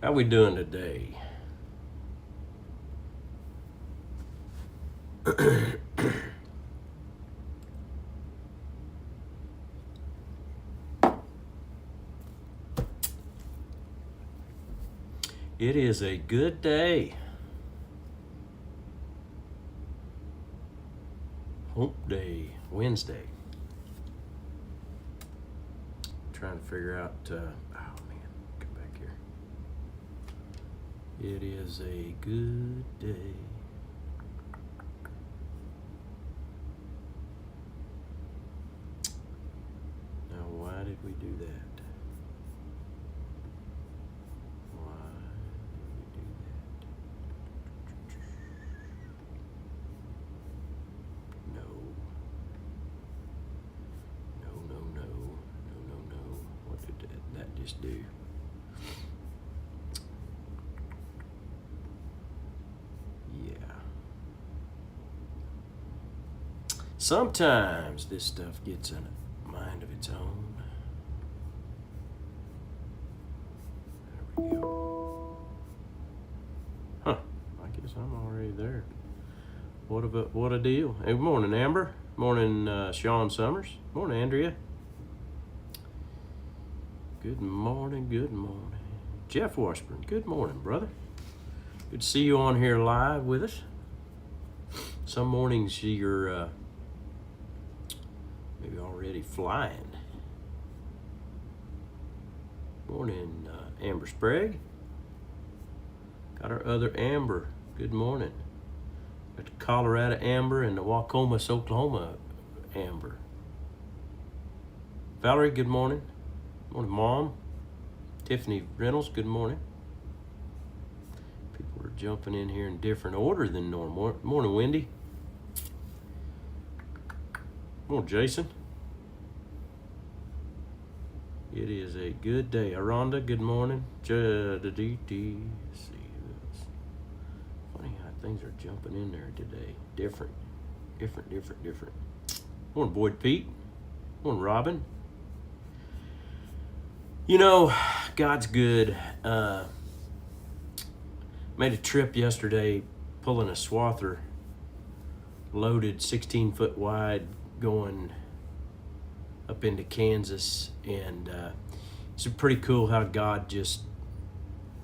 How we doing today? It is a good day. Hump Day, Wednesday. Trying to figure out, oh man, come back here. It is a good day. Now, why did we do that? Why did we do that? No. No. What did that just do? Yeah. Sometimes this stuff gets in a mind of its own. There we go. Huh. I guess I'm already there. What a deal. Hey, good morning, Amber. Morning, Sean Summers. Morning, Andrea. Good morning. Jeff Washburn, good morning, brother. Good to see you on here live with us. Some mornings you're maybe already flying. Morning, Amber Sprague. Got our other Amber. Good morning. Got the Colorado Amber and the Wacomas, Oklahoma Amber. Valerie, good morning. Morning, Mom. Tiffany Reynolds, good morning. People are jumping in here in different order than normal. Morning, Wendy. Morning, Jason. It is a good day. Aranda, good morning. See, funny how things are jumping in there today. Different. Morning, Boyd Pete. Morning, Robin. You know, God's good. Made a trip yesterday pulling a swather loaded 16-foot wide going up into Kansas, and it's pretty cool how God just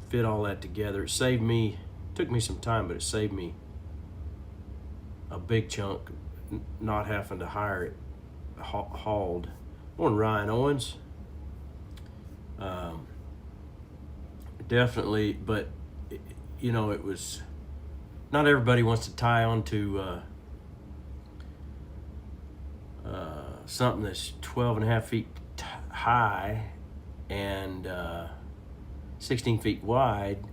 fit all that together. It saved me, took me some time, but it saved me a big chunk not having to hire it hauled. Morning, Ryan Owens. Definitely, but you know, it was not everybody wants to tie onto something that's 12 and a half feet high and 16 feet wide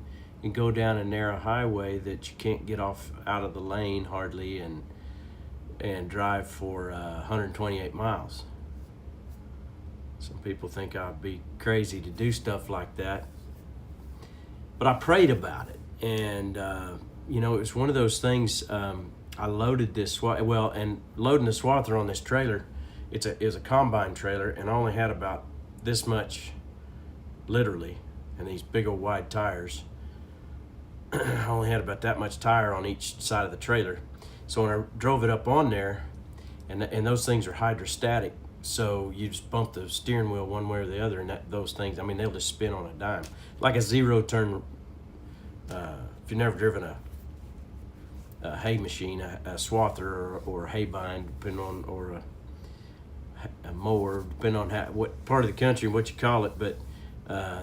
and go down a narrow highway that you can't get off out of the lane hardly and drive for 128 miles. Some people think I'd be crazy to do stuff like that, but I prayed about it, and you know, it was one of those things. I loaded this and loading the swather on this trailer. It was a combine trailer, and I only had about this much, literally, and these big old wide tires. I only had about that much tire on each side of the trailer. So when I drove it up on there, and those things are hydrostatic, so you just bump the steering wheel one way or the other, and those things, I mean, they'll just spin on a dime. Like a zero turn, if you've never driven a hay machine, a swather or a hay bind, depending on, or a mower, depending on what part of the country and what you call it, but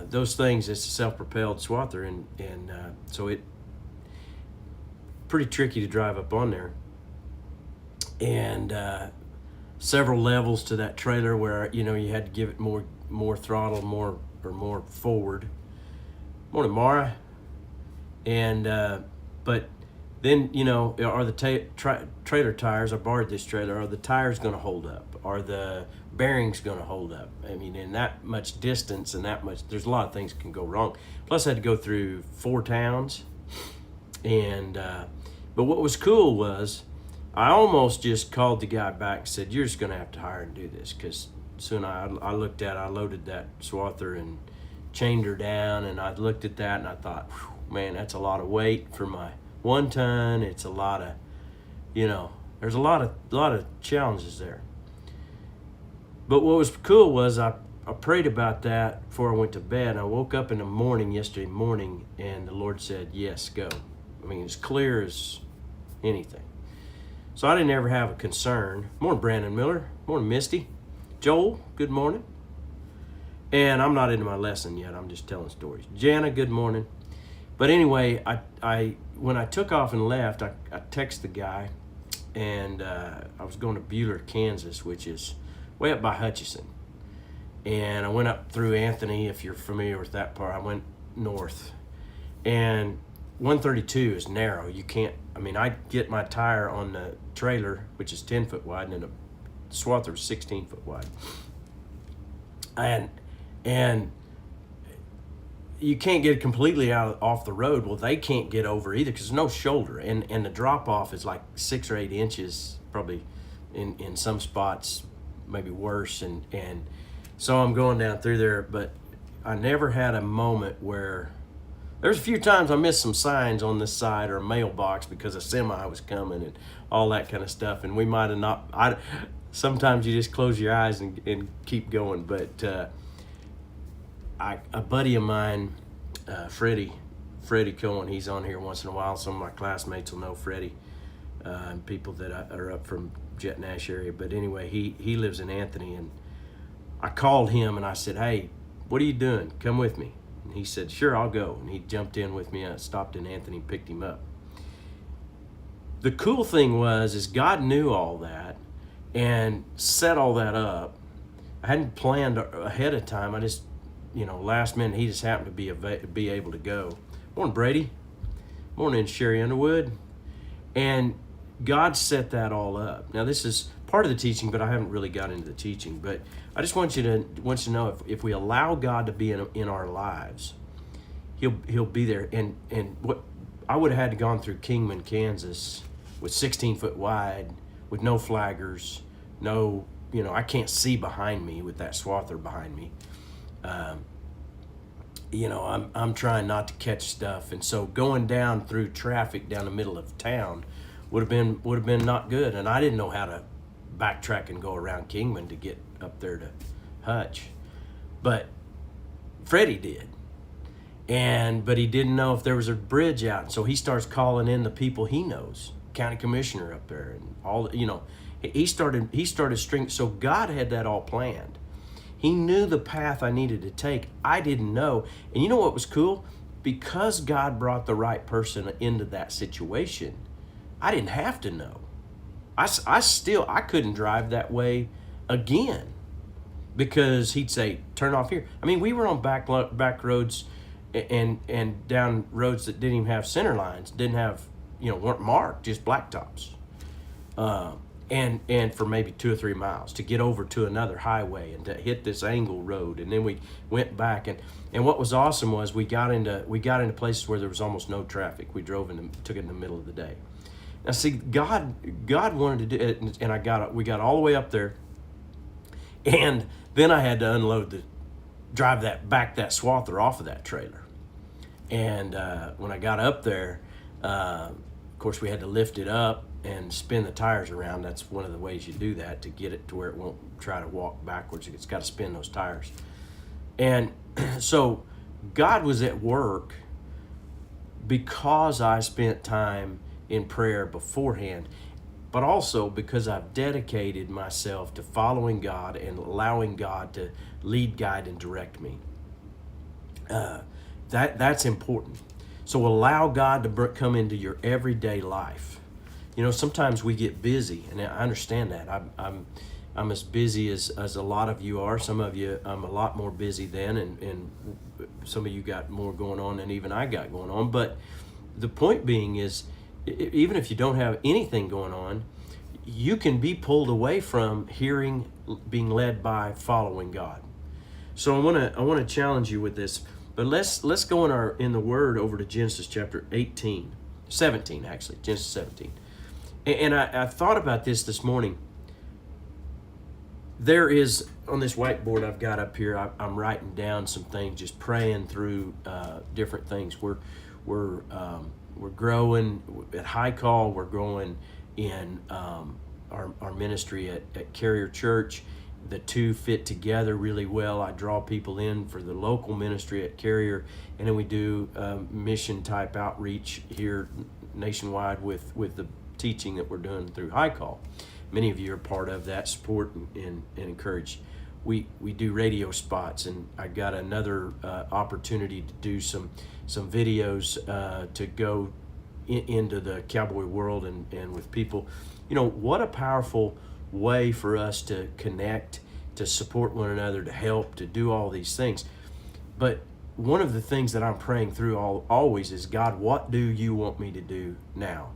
those things, it's a self-propelled swather, and so it pretty tricky to drive up on there, and several levels to that trailer where, you know, you had to give it more throttle, more forward. Morning, Mara. And but then, you know, are the trailer tires, I borrowed this trailer, are the tires going to hold up? Are the bearings going to hold up? I mean, in that much distance and that much, there's a lot of things can go wrong. Plus I had to go through 4 towns, and but what was cool was I almost just called the guy back and said, you're just going to have to hire and do this, because soon I looked at, I loaded that swather and chained her down, and I looked at that and I thought, man, that's a lot of weight for my 1 ton. It's a lot of, there's a lot of challenges there. But what was cool was I prayed about that before I went to bed. I woke up in the morning, yesterday morning, and the Lord said, yes, go. I mean, as clear as anything. So I didn't ever have a concern. Morning, Brandon Miller. Morning, Misty. Joel, good morning. And I'm not into my lesson yet. I'm just telling stories. Jana, good morning. But anyway, I when I took off and left, I texted the guy, and I was going to Buhler, Kansas, which is way up by Hutchinson. And I went up through Anthony, if you're familiar with that part. I went north. And 132 is narrow. You can't, I get my tire on the trailer, which is 10 foot wide, and then the swather is 16 foot wide. And you can't get completely off the road. Well, they can't get over either because there's no shoulder. And the drop off is like 6 or 8 inches, probably in some spots, maybe worse. And so I'm going down through there, but I never had a moment where, there's a few times I missed some signs on this side or a mailbox because a semi was coming and all that kind of stuff. And we might have not, sometimes you just close your eyes and keep going. But a buddy of mine, Freddie Cohen, he's on here once in a while. Some of my classmates will know Freddie, and people that are up from Jet Nash area. But anyway, he lives in Anthony, and I called him and I said, hey, what are you doing? Come with me. And he said, sure, I'll go. And he jumped in with me. I stopped in Anthony and picked him up. The cool thing is God knew all that and set all that up. I hadn't planned ahead of time. I just, last minute, he just happened to be able to go. Morning, Brady. Morning, Sherry Underwood. And God set that all up. Now, this is part of the teaching, but I haven't really got into the teaching. But I just want you to know if we allow God to be in our lives, He'll be there. And what I would have had to gone through Kingman, Kansas, with 16 foot wide, with no flaggers, no, I can't see behind me with that swather behind me. I'm trying not to catch stuff, and so going down through traffic down the middle of town would have been not good. And I didn't know how to backtrack and go around Kingman to get up there to Hutch, but Freddie did, but he didn't know if there was a bridge out. So he starts calling in the people he knows, county commissioner up there, and all. He started string. So God had that all planned. He knew the path I needed to take. I didn't know. And you know what was cool? Because God brought the right person into that situation, I didn't have to know. I couldn't drive that way again because he'd say, turn off here. We were on back roads and down roads that didn't even have center lines, didn't have, weren't marked, just blacktops. And for maybe 2 or 3 miles to get over to another highway and to hit this angle road. And then we went back, and what was awesome was we got into places where there was almost no traffic. We took it in the middle of the day. Now see, God wanted to do it, and we got all the way up there, and then I had to drive that swather off of that trailer. And when I got up there, of course we had to lift it up and spin the tires around. That's one of the ways you do that, to get it to where it won't try to walk backwards. It's got to spin those tires. And so God was at work because I spent time in prayer beforehand, but also because I've dedicated myself to following God and allowing God to lead, guide, and direct me. That's important. So allow God to come into your everyday life. Sometimes we get busy, and I understand that. I'm as busy as a lot of you are. Some of you, I'm a lot more busy than, and some of you got more going on than even I got going on. But the point being is, even if you don't have anything going on, you can be pulled away from hearing, being led by following God. So I want to challenge you with this. But let's go in the Word over to Genesis chapter 17 actually, Genesis 17. And I thought about this morning. There is on this whiteboard I've got up here, I'm writing down some things, just praying through different things. We're growing at High Call. We're growing in our ministry at Carrier Church. The two fit together really well. I draw people in for the local ministry at Carrier, and then we do mission type outreach here nationwide with the teaching that we're doing through High Call. Many of you are part of that, support and encourage. We do radio spots, and I got another opportunity to do some videos to go into the cowboy world and with people. You know, what a powerful way for us to connect, to support one another, to help, to do all these things. But one of the things that I'm praying through always is, God, what do you want me to do now?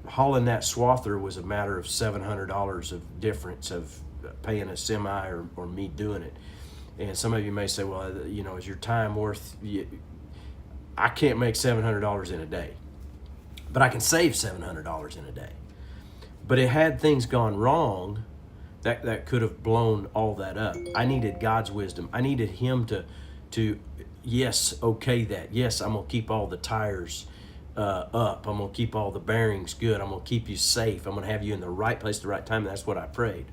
Hauling that swather was a matter of $700 of difference of paying a semi or me doing it. And some of you may say, well, you know, is your time worth? I can't make $700 in a day, but I can save $700 in a day. But it had things gone wrong, that could have blown all that up. I needed God's wisdom. I needed Him to yes, okay that. Yes, I'm gonna keep all the tires up. I'm gonna keep all the bearings good. I'm gonna keep you safe. I'm gonna have you in the right place at the right time. That's what I prayed.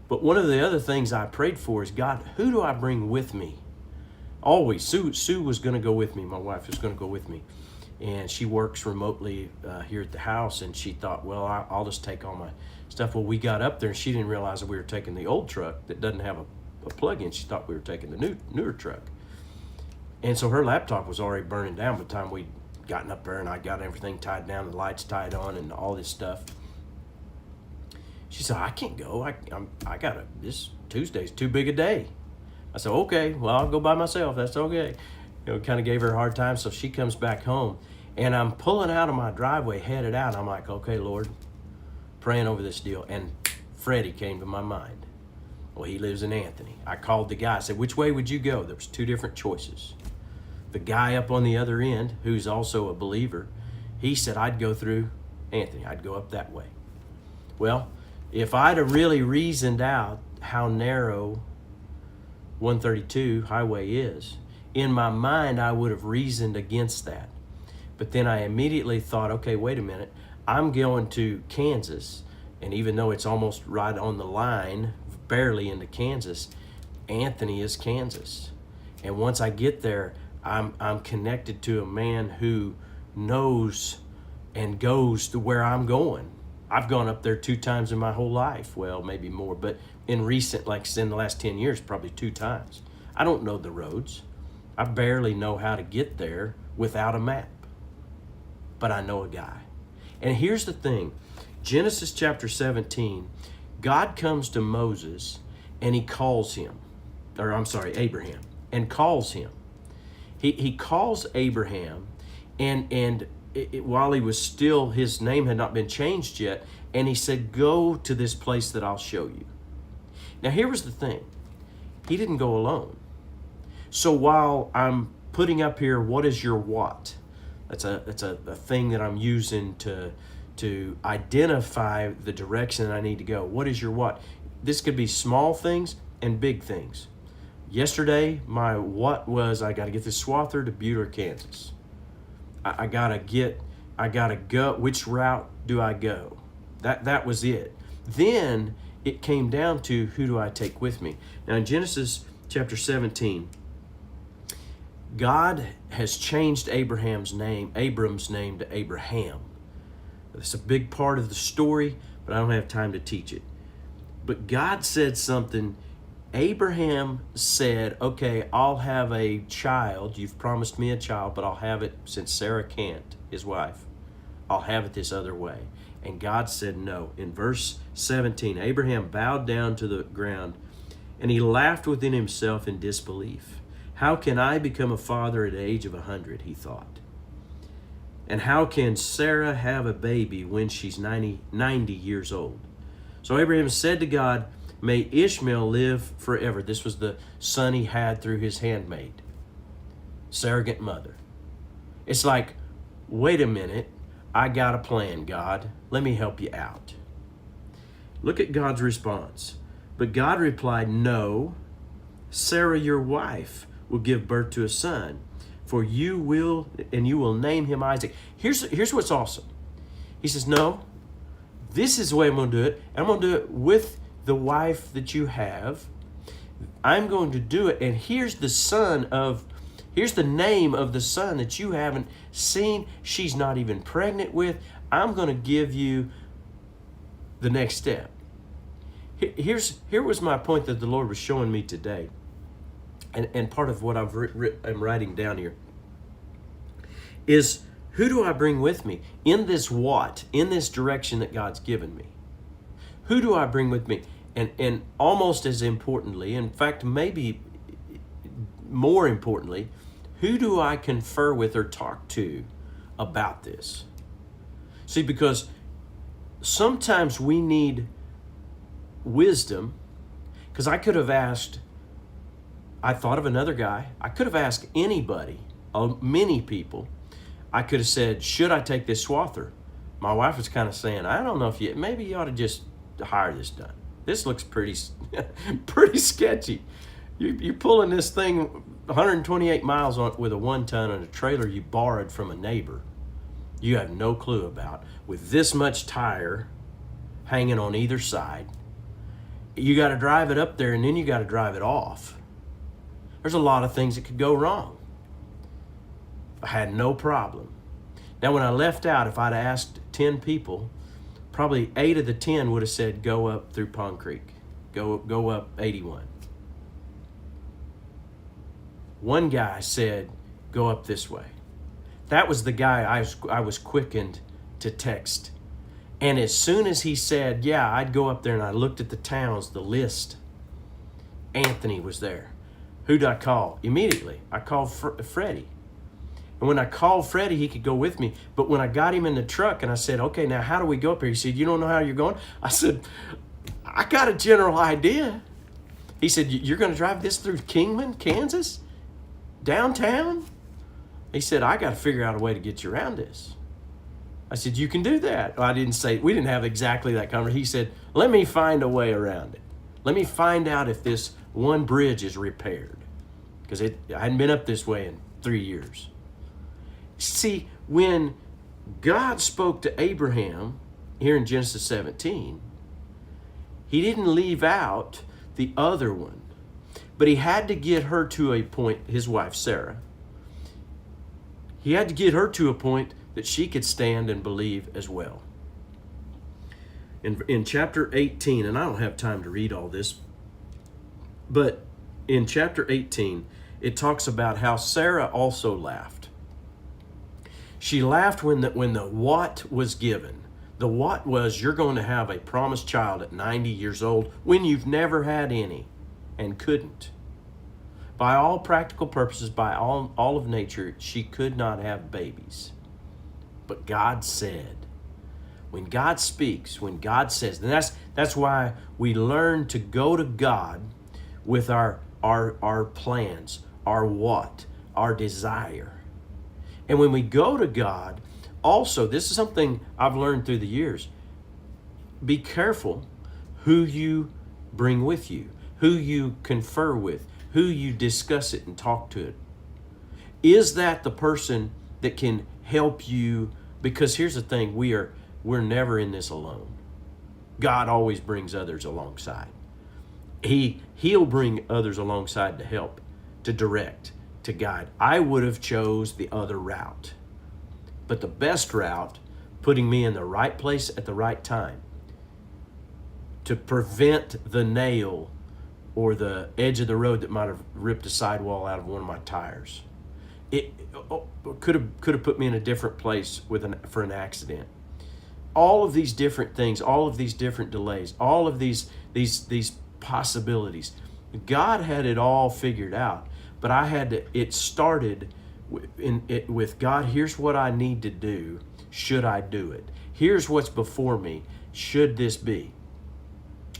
But one of the other things I prayed for is, God, who do I bring with me? Always, Sue was gonna go with me. My wife was gonna go with me. And she works remotely here at the house, and she thought, well, I'll just take all my stuff. Well, we got up there, and she didn't realize that we were taking the old truck that doesn't have a plug-in. She thought we were taking the newer truck. And so her laptop was already burning down by the time we'd gotten up there, and I got everything tied down, the lights tied on, and all this stuff. She said, I can't go. This Tuesday's too big a day. I said, okay, well, I'll go by myself. That's okay. You know, kind of gave her a hard time. So she comes back home, and I'm pulling out of my driveway, headed out. I'm like, okay, Lord, praying over this deal. And Freddie came to my mind. Well, he lives in Anthony. I called the guy. I said, which way would you go? There was two different choices. The guy up on the other end, who's also a believer, he said, I'd go through Anthony. I'd go up that way. Well, if I'd have really reasoned out how narrow 132 highway is, in my mind, I would have reasoned against that. But then I immediately thought, okay, wait a minute. I'm going to Kansas, and even though it's almost right on the line, barely into Kansas, Anthony is Kansas. And once I get there, I'm connected to a man who knows and goes to where I'm going. I've gone up there 2 times in my whole life. Well, maybe more, but in recent, like in the last 10 years, probably 2 times. I don't know the roads. I barely know how to get there without a map, but I know a guy. And here's the thing, Genesis chapter 17, God comes to Moses and he calls him, Abraham, and calls him. He calls Abraham, and while he was still, his name had not been changed yet, and he said, go to this place that I'll show you. Now here was the thing, he didn't go alone. So while I'm putting up here, what is your what? That's a thing that I'm using to identify the direction that I need to go. What is your what? This could be small things and big things. Yesterday, my what was, I got to get this swather to Buter, Kansas. I gotta go. Which route do I go? That was it. Then it came down to, who do I take with me? Now in Genesis chapter 17, God has changed Abram's name to Abraham. It's a big part of the story, but I don't have time to teach it. But God said something. Abraham said, okay, I'll have a child. You've promised me a child, but I'll have it, since Sarah can't, his wife, I'll have it this other way. And God said no. In verse 17, Abraham bowed down to the ground, and he laughed within himself in disbelief. How can I become a father at the age of 100, he thought. And how can Sarah have a baby when she's 90 years old? So Abraham said to God, may Ishmael live forever. This was the son he had through his handmaid, surrogate mother. It's like, wait a minute, I got a plan, God. Let me help you out. Look at God's response. But God replied, no, Sarah, your wife, will give birth to a son, for you will name him Isaac. Here's what's awesome. He says, no, this is the way I'm going to do it. I'm going to do it with the wife that you have. I'm going to do it. And here's the name of the son that you haven't seen. She's not even pregnant with. I'm going to give you the next step. Here was my point that the Lord was showing me today. And part of what I'm writing down here is, who do I bring with me in this direction that God's given me? Who do I bring with me? And almost as importantly, in fact, maybe more importantly, who do I confer with or talk to about this? See, because sometimes we need wisdom, because I thought of another guy. I could have asked anybody, many people. I could have said, should I take this swather? My wife was kind of saying, I don't know if maybe you ought to just hire this done. This looks pretty sketchy. You're pulling this thing 128 miles with a 1-ton on a trailer you borrowed from a neighbor you have no clue about, with this much tire hanging on either side. You got to drive it up there, and then you got to drive it off. There's a lot of things that could go wrong. I had no problem. Now, when I left out, if I'd asked 10 people, probably 8 of the 10 would have said, go up through Pond Creek. Go up 81. One guy said, go up this way. That was the guy I was quickened to text. And as soon as he said, yeah, I'd go up there, and I looked at the towns, the list, Anthony was there. Who'd I call? Immediately, I called Freddie. And when I called Freddie, he could go with me. But when I got him in the truck and I said, okay, now how do we go up here? He said, you don't know how you're going? I said, I got a general idea. He said, you're going to drive this through Kingman, Kansas? Downtown? He said, I got to figure out a way to get you around this. I said, you can do that. Well, we didn't have exactly that conversation. He said, let me find a way around it. Let me find out if this one bridge is repaired. Because I hadn't been up this way in 3 years. See, when God spoke to Abraham here in Genesis 17, he didn't leave out the other one, but he had to get her to a point, his wife Sarah, he had to get her to a point that she could stand and believe as well. In chapter 18, and I don't have time to read all this, but in chapter 18, it talks about how Sarah also laughed. She laughed when the what was given. The what was, you're going to have a promised child at 90 years old when you've never had any and couldn't. By all practical purposes, by all of nature, she could not have babies. But God said, when God speaks, when God says, and that's why we learn to go to God with our plans, our what, our desire. And when we go to God, also, this is something I've learned through the years. Be careful who you bring with you, who you confer with, who you discuss it and talk to it. Is that the person that can help you? Because here's the thing, we're never in this alone. God always brings others alongside. He'll bring others alongside to help, to direct, to guide. I would have chose the other route. But the best route, putting me in the right place at the right time to prevent the nail or the edge of the road that might have ripped a sidewall out of one of my tires. It could have put me in a different place for an accident. All of these different things, all of these different delays, all of these possibilities. God had it all figured out, but it started with God, here's what I need to do. Should I do it? Here's what's before me. Should this be?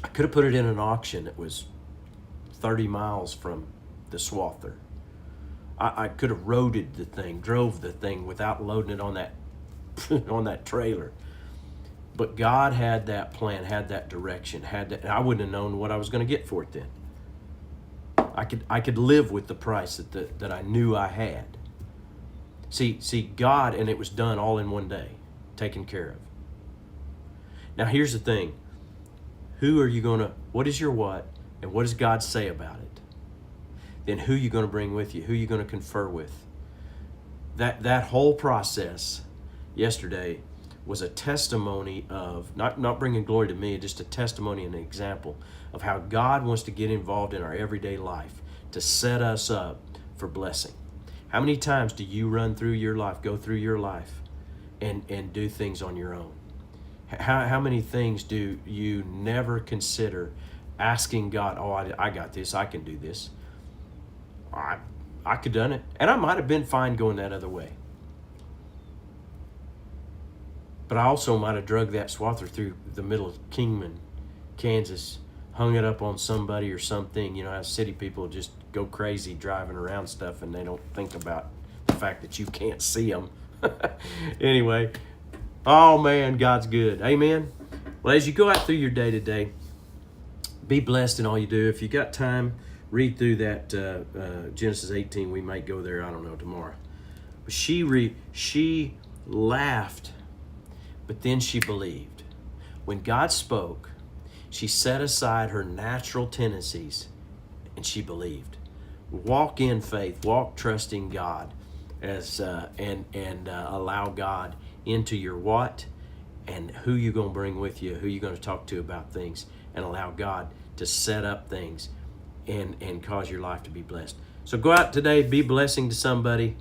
I could have put it in an auction that was 30 miles from the swather. I could have roaded the thing, drove the thing without loading it on that on that trailer. But God had that plan, had that direction, had that. And I wouldn't have known what I was going to get for it then. I could live with the price that I knew I had. See, God, and it was done all in one day, taken care of. Now here's the thing. What is your what, and what does God say about it? Then who are you going to bring with you? Who are you going to confer with? That whole process yesterday was a testimony of, not bringing glory to me, just a testimony and an example of how God wants to get involved in our everyday life to set us up for blessing. How many times do you run through your life, go through your life, and do things on your own? How many things do you never consider asking God, oh, I got this, I can do this. I could have done it. And I might have been fine going that other way. But I also might have drugged that swather through the middle of Kingman, Kansas, hung it up on somebody or something. You know how city people just go crazy driving around stuff and they don't think about the fact that you can't see them. Anyway, oh man, God's good. Amen. Well, as you go out through your day today, be blessed in all you do. If you got time, read through that Genesis 18. We might go there, I don't know, tomorrow. But she laughed, but then she believed. When God spoke, she set aside her natural tendencies and she believed. Walk in faith, walk trusting God, as and allow God into your what and who you're going to bring with you, who you're going to talk to about things, and allow God to set up things and cause your life to be blessed. So go out today, be a blessing to somebody,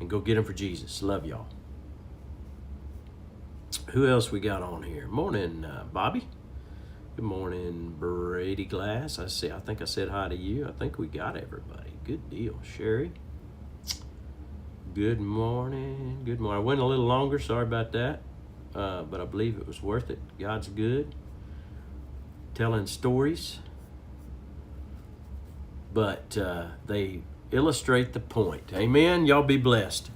and go get them for Jesus. Love y'all. Who else we got on here? Morning, Bobby. Good morning, Brady Glass. I think I said hi to you. I think we got everybody. Good deal. Sherry. Good morning. Good morning. I went a little longer. Sorry about that. But I believe it was worth it. God's good. Telling stories. But they illustrate the point. Amen. Y'all be blessed.